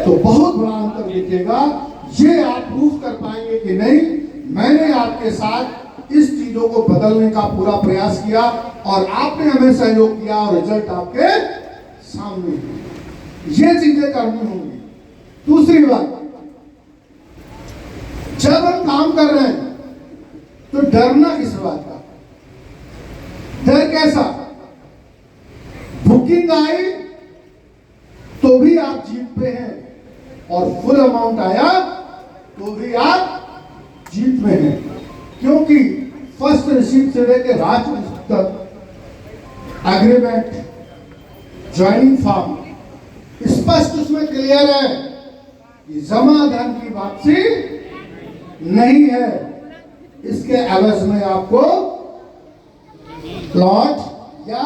तो बहुत बड़ा अंतर दिखेगा। ये आप प्रूफ कर पाएंगे कि नहीं, मैंने आपके साथ इस चीजों को बदलने का पूरा प्रयास किया और आपने हमें सहयोग किया और रिजल्ट आपके सामने। ये चीजें करनी होंगी। दूसरी बात, जब हम काम कर रहे हैं तो डरना किस बात का? डर कैसा? बुकिंग आई तो भी आप जीत पे हैं और फुल अमाउंट आया तो भी आप जीत में हैं, क्योंकि फर्स्ट रिसीप्ट से लेकर लास्ट रिसीप्ट तक एग्रीमेंट, ज्वाइनिंग फॉर्म स्पष्ट उसमें क्लियर है कि जमा धन की वापसी नहीं है। इसके एवज में आपको प्लॉट या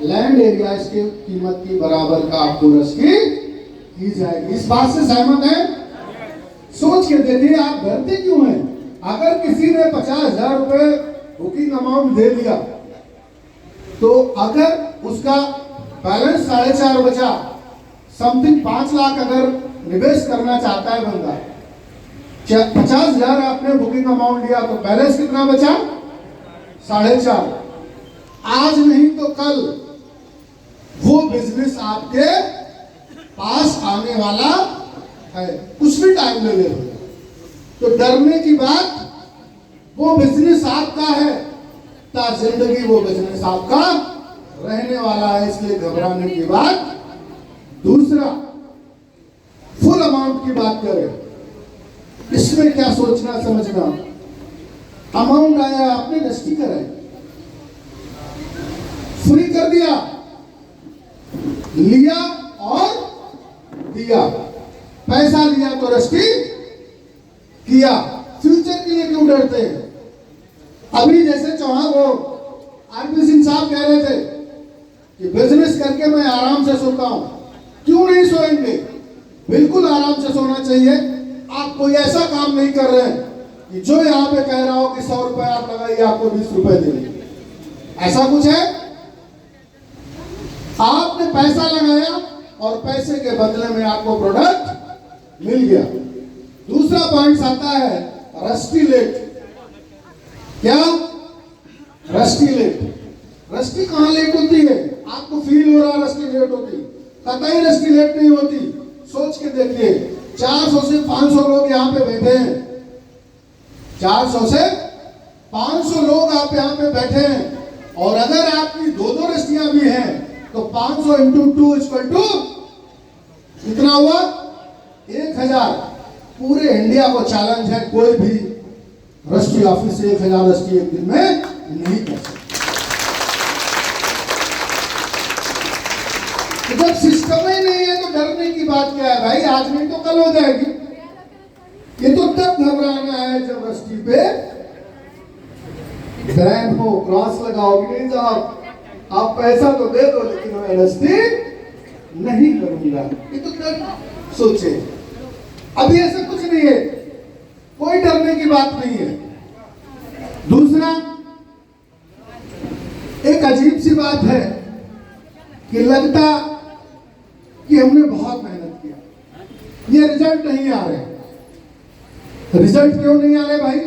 लैंड एरिया इसके कीमत की बराबर का आपको रसीद की जाएगी। इस बात से सहमत है? सोच के देखिए, आप डरते क्यों हैं? अगर किसी ने 50,000 रुपए बुकिंग अमाउंट दे दिया तो अगर उसका बैलेंस 4.5 बचा, समथिंग 5 लाख अगर निवेश करना चाहता है बंदा, 50,000 आपने बुकिंग अमाउंट लिया तो बैलेंस कितना बचा? 4.5। आज नहीं तो कल वो बिजनेस आपके पास आने वाला है, कुछ भी टाइम ले ले। तो डरने की बात, वो बिजनेस आपका है, ता जिंदगी वो बिजनेस आपका रहने वाला है, इसलिए घबराने की बात। दूसरा, फुल अमाउंट की बात करें, इसमें क्या सोचना समझना। अमाउंट आया, आपने रजिस्ट्री कराई, फ्री कर दिया, लिया और दिया, पैसा लिया तो रजिस्ट्री किया। फ्यूचर के लिए क्यों डरते हैं? अभी जैसे चौहान वो आरपी सिंह साहब कह रहे थे कि बिजनेस करके मैं आराम से सोता हूं। क्यों नहीं सोएंगे? बिल्कुल आराम से सोना चाहिए। आप कोई ऐसा काम नहीं कर रहे हैं कि जो यहाँ पे कह रहा हो कि 100 रुपए आप लगाइए, आपको 20 रुपए देंगे, ऐसा कुछ है? आपने पैसा लगाया और पैसे के बदले में आपको प्रोडक्ट मिल गया। दूसरा पॉइंट आता है रस्टी लेट। क्या रस्टी लेट? रस्टी कहां लेट होती है? आपको फील हो रहा रस्टी लेट होती? कतई रस्टी लेट नहीं होती। सोच के देखिए, 400 से 500 लोग यहाँ पे बैठे हैं, 400 से 500 लोग आप यहाँ पे बैठे हैं, और अगर आपकी 2-2 रस्तियां भी हैं तो 500 इंटू 2 इक्वल टू कितना हुआ? 1000। पूरे इंडिया को चैलेंज है, कोई भी रजिस्ट्री ऑफिस से 1000 रजिस्ट्री एक दिन में नहीं कर सकता। तो जब सिस्टम ही नहीं है तो डरने की बात क्या है भाई? आज नहीं तो कल हो जाएगी। ये तो तब घबराना है जब रजिस्ट्री पे ब्रांड हो, क्रॉस लगाओगे। नहीं साहब, आप पैसा तो दे दो लेकिन मैं रजिस्ट्री नहीं करूंगा, ये तो तब सोचे। अभी ऐसा कुछ नहीं है, कोई डरने की बात नहीं है। दूसरा, एक अजीब सी बात है कि लगता कि हमने बहुत मेहनत किया, ये रिजल्ट नहीं आ रहे। रिजल्ट क्यों नहीं आ रहे भाई?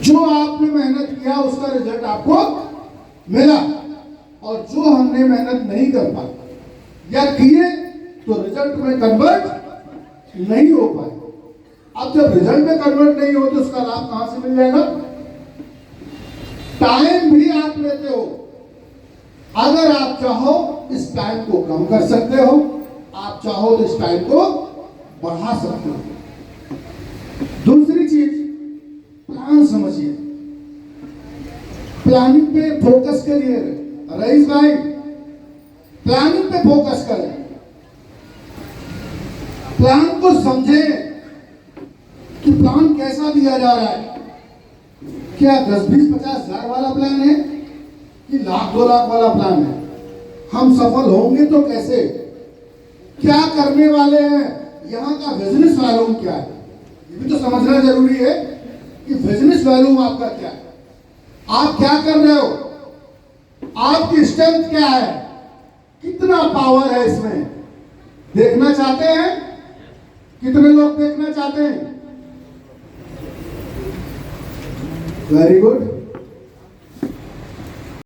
जो आपने मेहनत किया उसका रिजल्ट आपको मिला, और जो हमने मेहनत नहीं कर पाए या किए तो रिजल्ट में कन्वर्ट नहीं हो पाए। अब जब रिजल्ट में कन्वर्ट नहीं हो तो उसका लाभ कहां से मिल जाएगा? टाइम भी आप लेते हो, अगर आप चाहो इस टाइम को कम कर सकते हो, आप चाहो तो इस टाइम को बढ़ा सकते हो। दूसरी चीज, प्लान समझिए, प्लानिंग पे फोकस करिए। रईस भाई, प्लानिंग पे फोकस करें, प्लान को समझें कि प्लान कैसा दिया जा रहा है। क्या 10, 20, 50 हजार वाला प्लान है कि लाख 2 लाख वाला प्लान है? हम सफल होंगे तो कैसे? क्या करने वाले हैं? यहाँ का बिजनेस वैल्यूम क्या है? ये भी तो समझना जरूरी है कि बिजनेस वैल्यूम आपका क्या है, आप क्या कर रहे हो, आपकी स्ट्रेंथ क्या है, कितना पावर है इसमें, देखना चाहते हैं? कितने लोग देखना चाहते हैं? Very good.